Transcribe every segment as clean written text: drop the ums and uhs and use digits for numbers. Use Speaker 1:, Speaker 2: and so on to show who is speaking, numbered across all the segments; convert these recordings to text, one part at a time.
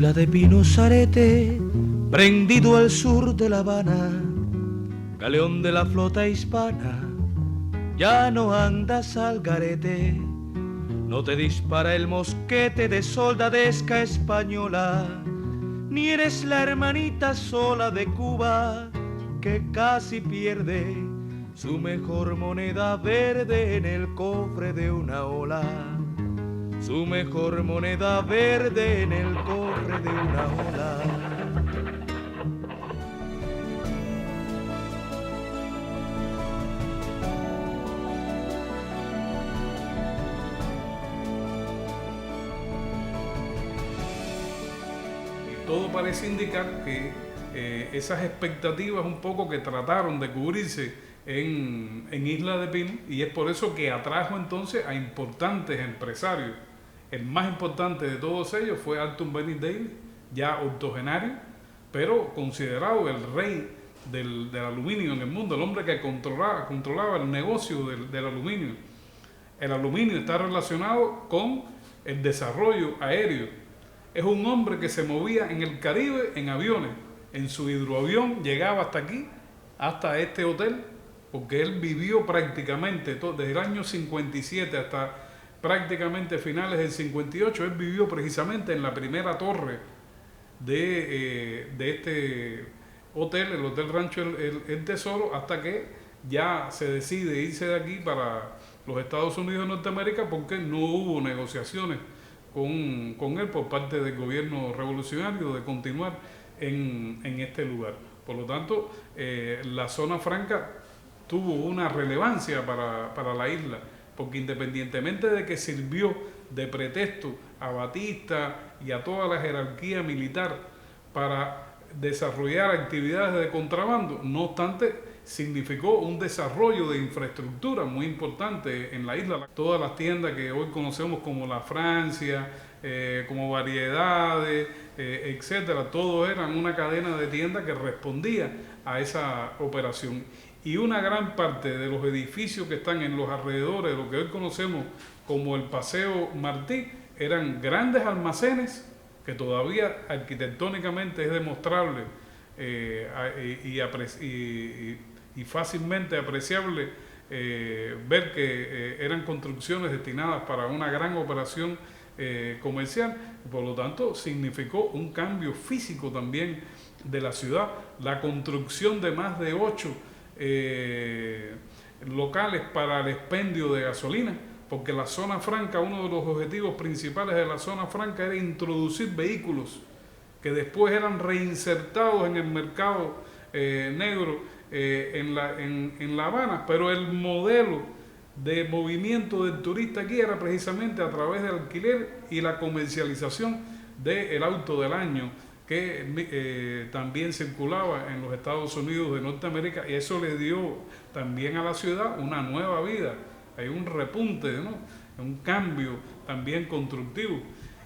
Speaker 1: Isla de Pinos Arete, prendido al sur de La Habana, galeón de la flota hispana, ya no andas al garete, no te dispara el mosquete de soldadesca española, ni eres la hermanita sola de Cuba que casi pierde su mejor moneda verde en el cofre de una ola. Su mejor moneda verde en el cofre de una ola.
Speaker 2: Todo parece indicar que esas expectativas un poco que trataron de cubrirse en Isla de Pino, y es por eso que atrajo entonces a importantes empresarios. El más importante de todos ellos fue Alton Benning Davis, ya octogenario, pero considerado el rey del aluminio en el mundo, el hombre que controlaba el negocio del aluminio. El aluminio está relacionado con el desarrollo aéreo. Es un hombre que se movía en el Caribe en aviones. En su hidroavión llegaba hasta aquí, hasta este hotel, porque él vivió prácticamente desde el año 57 hasta prácticamente finales del 58, él vivió precisamente en la primera torre de este hotel, el Hotel Rancho el Tesoro, hasta que ya se decide irse de aquí para los Estados Unidos de Norteamérica, porque no hubo negociaciones con él por parte del gobierno revolucionario de continuar en este lugar. Por lo tanto, la zona franca tuvo una relevancia para la isla, porque independientemente de que sirvió de pretexto a Batista y a toda la jerarquía militar para desarrollar actividades de contrabando, no obstante, significó un desarrollo de infraestructura muy importante en la isla. Todas las tiendas que hoy conocemos como la Francia, como Variedades, etcétera, todo eran una cadena de tiendas que respondía a esa operación. Y una gran parte de los edificios que están en los alrededores de lo que hoy conocemos como el Paseo Martí eran grandes almacenes que todavía arquitectónicamente es demostrable y fácilmente apreciable ver que eran construcciones destinadas para una gran operación comercial. Por lo tanto, significó un cambio físico también de la ciudad, la construcción de más de 8 locales para el expendio de gasolina, porque la zona franca, uno de los objetivos principales de la zona franca era introducir vehículos que después eran reinsertados en el mercado negro en La Habana, pero el modelo de movimiento del turista aquí era precisamente a través del alquiler y la comercialización del auto del año, que también circulaba en los Estados Unidos de Norteamérica, y eso le dio también a la ciudad una nueva vida. Hay un repunte, ¿no? Un cambio también constructivo,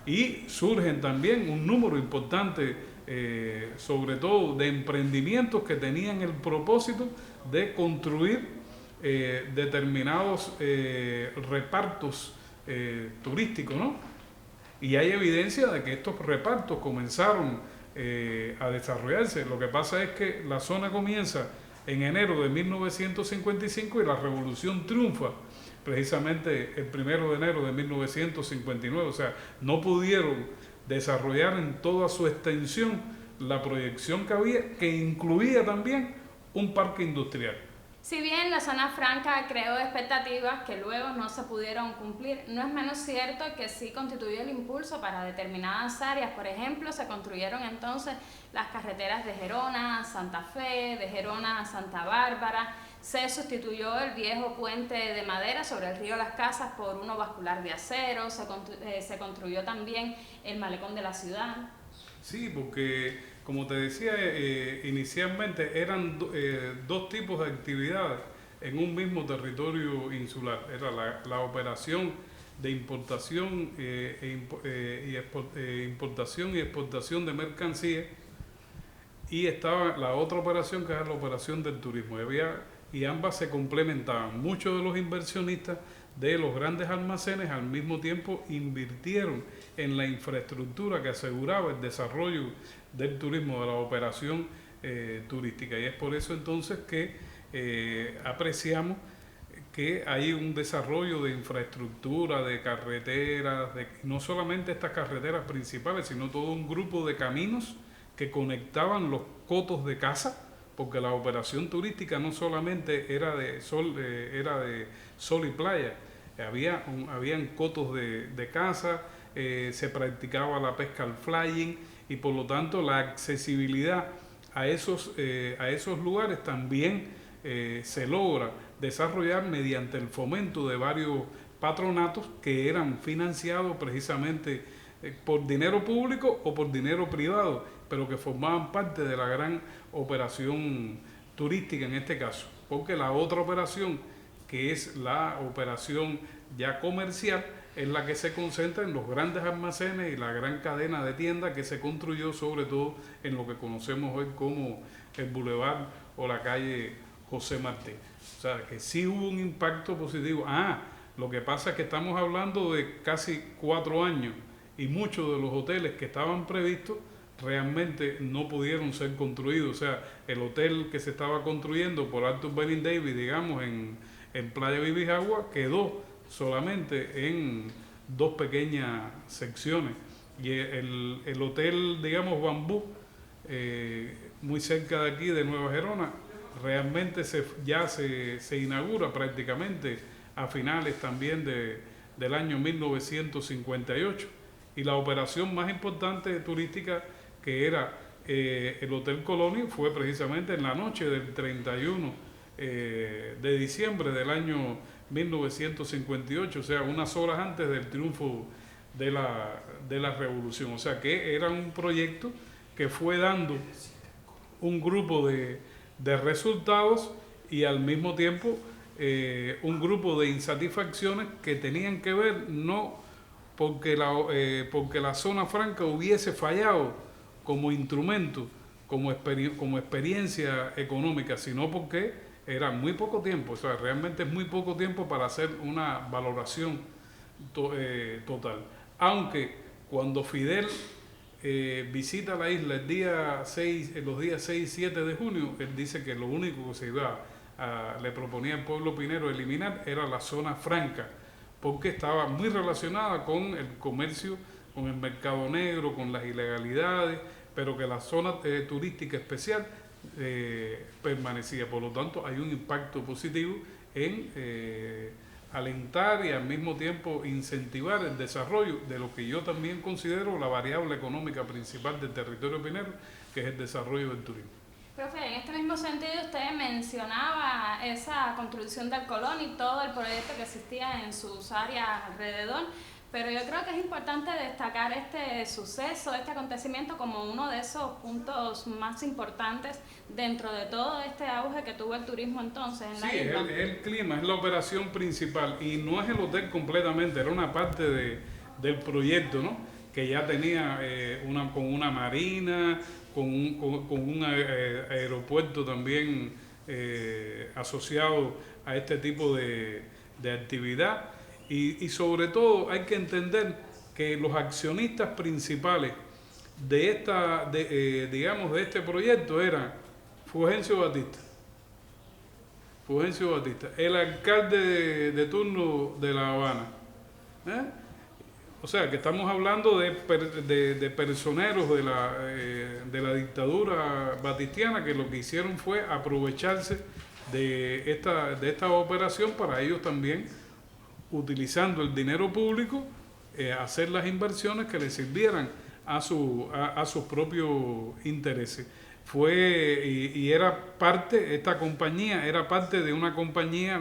Speaker 2: y surgen también un número importante, sobre todo de emprendimientos que tenían el propósito de construir determinados repartos turísticos, ¿no? Y hay evidencia de que estos repartos comenzaron a desarrollarse. Lo que pasa es que la zona comienza en enero de 1955 y la revolución triunfa precisamente el 1 de enero de 1959. O sea, no pudieron desarrollar en toda su extensión la proyección que había, que incluía también un parque industrial.
Speaker 3: Si bien la zona franca creó expectativas que luego no se pudieron cumplir, no es menos cierto que sí constituyó el impulso para determinadas áreas. Por ejemplo, se construyeron entonces las carreteras de Gerona a Santa Fe, de Gerona a Santa Bárbara, se sustituyó el viejo puente de madera sobre el río Las Casas por uno bascular de acero, se construyó también el malecón de la ciudad.
Speaker 2: Sí, porque como te decía, inicialmente eran dos tipos de actividades en un mismo territorio insular. Era la operación de importación, importación y exportación de mercancías, y estaba la otra operación que era la operación del turismo. Y ambas se complementaban. Muchos de los inversionistas de los grandes almacenes, al mismo tiempo invirtieron en la infraestructura que aseguraba el desarrollo del turismo, de la operación turística. Y es por eso entonces que apreciamos que hay un desarrollo de infraestructura, de carreteras, no solamente estas carreteras principales, sino todo un grupo de caminos que conectaban los cotos de caza, porque la operación turística no solamente era de sol y playa, habían cotos de caza, se practicaba la pesca al flying y por lo tanto la accesibilidad a esos lugares también se logra desarrollar mediante el fomento de varios patronatos que eran financiados precisamente por dinero público o por dinero privado, pero que formaban parte de la gran operación turística en este caso, porque la otra operación, que es la operación ya comercial, es la que se concentra en los grandes almacenes y la gran cadena de tiendas que se construyó sobre todo en lo que conocemos hoy como el Boulevard o la calle José Martí. O sea, que sí hubo un impacto positivo. Lo que pasa es que estamos hablando de casi 4 años y muchos de los hoteles que estaban previstos realmente no pudieron ser construidos. O sea, el hotel que se estaba construyendo por Arthur Benning Davis, digamos, en Playa Bibijagua, quedó solamente en 2 pequeñas secciones. Y el hotel, digamos, Bambú, muy cerca de aquí, de Nueva Gerona, realmente ya se inaugura prácticamente a finales también del año 1958. Y la operación más importante turística, que era el Hotel Colony, fue precisamente en la noche del 31 de diciembre del año 1958, o sea, unas horas antes del triunfo de la revolución. O sea que era un proyecto que fue dando un grupo de resultados y al mismo tiempo un grupo de insatisfacciones que tenían que ver no porque la zona franca hubiese fallado como instrumento, como experiencia económica, sino porque era muy poco tiempo. O sea, realmente es muy poco tiempo para hacer una valoración total. Aunque cuando Fidel visita la isla los días 6 y 7 de junio, él dice que lo único que le proponía al pueblo pinero eliminar era la zona franca, porque estaba muy relacionada con el comercio, con el mercado negro, con las ilegalidades, pero que la zona turística especial permanecía. Por lo tanto, hay un impacto positivo en alentar y al mismo tiempo incentivar el desarrollo de lo que yo también considero la variable económica principal del territorio pinero, que es el desarrollo del turismo.
Speaker 3: Profe, en este mismo sentido usted mencionaba esa construcción del Colón y todo el proyecto que existía en sus áreas alrededor, pero yo creo que es importante destacar este suceso, este acontecimiento como uno de esos puntos más importantes dentro de todo este auge que tuvo el turismo entonces en la isla.
Speaker 2: Sí, es el clima, es la operación principal y no es el hotel completamente, era una parte del proyecto, ¿no? Que ya tenía con una marina, con un aeropuerto también asociado a este tipo de actividad. Y sobre todo hay que entender que los accionistas principales de este proyecto eran Fulgencio Batista, el alcalde de turno de La Habana, o sea que estamos hablando de personeros de la dictadura batistiana, que lo que hicieron fue aprovecharse de esta operación para ellos también, utilizando el dinero público, hacer las inversiones que les sirvieran a sus propios intereses. Esta compañía era parte de una compañía,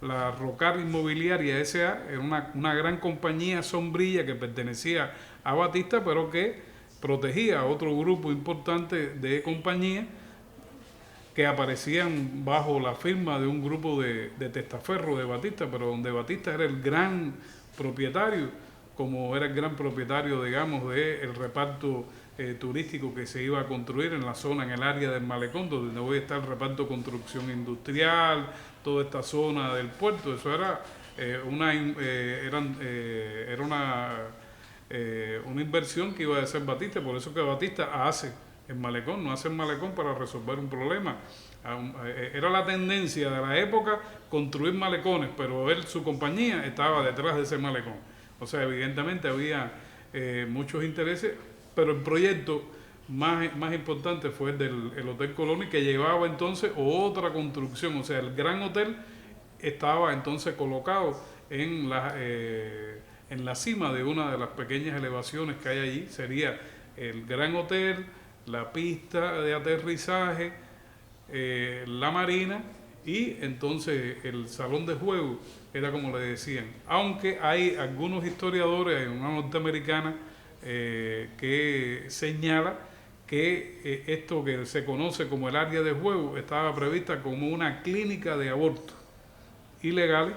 Speaker 2: la Rocar Inmobiliaria S.A., era una gran compañía sombrilla que pertenecía a Batista, pero que protegía a otro grupo importante de compañías que aparecían bajo la firma de un grupo de testaferros de Batista, pero donde Batista era el gran propietario, como era el gran propietario, digamos, del reparto turístico que se iba a construir en la zona, en el área del malecón, donde hoy está el reparto construcción industrial, toda esta zona del puerto. Eso era era una inversión que iba a hacer Batista, por eso que Batista hace el malecón, no hace el malecón para resolver un problema. Era la tendencia de la época construir malecones, pero su compañía estaba detrás de ese malecón. O sea, evidentemente había muchos intereses, pero el proyecto más importante fue el Hotel Colony, que llevaba entonces otra construcción. O sea, el Gran Hotel estaba entonces colocado en la cima de una de las pequeñas elevaciones que hay allí. Sería el Gran Hotel, la pista de aterrizaje, la marina, y entonces el salón de juego era como le decían. Aunque hay algunos historiadores, hay una norteamericana que señala que esto que se conoce como el área de juego estaba prevista como una clínica de abortos ilegales,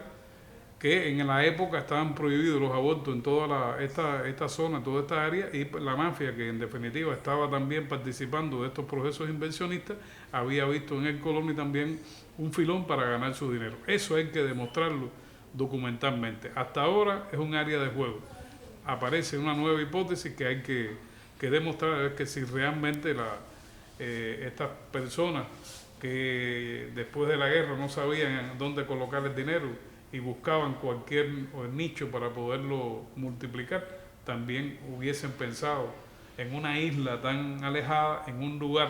Speaker 2: que en la época estaban prohibidos los abortos en toda esta zona, toda esta área, y la mafia, que en definitiva estaba también participando de estos procesos inversionistas, había visto en el Colony también un filón para ganar su dinero. Eso hay que demostrarlo documentalmente. Hasta ahora es un área de juego. Aparece una nueva hipótesis que hay que demostrar, es que si realmente estas personas que después de la guerra no sabían dónde colocar el dinero y buscaban cualquier nicho para poderlo multiplicar, también hubiesen pensado en una isla tan alejada, en un lugar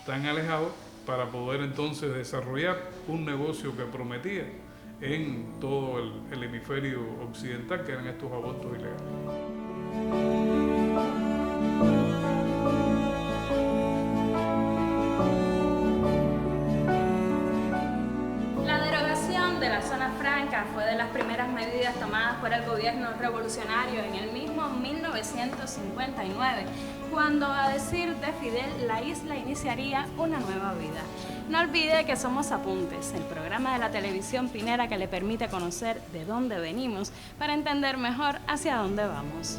Speaker 2: tan alejado, para poder entonces desarrollar un negocio que prometía en todo el hemisferio occidental, que eran estos abortos ilegales.
Speaker 3: Fue de las primeras medidas tomadas por el gobierno revolucionario en el mismo 1959, cuando, a decir de Fidel, la isla iniciaría una nueva vida. No olvide que somos Apuntes, el programa de la televisión pinera que le permite conocer de dónde venimos para entender mejor hacia dónde vamos.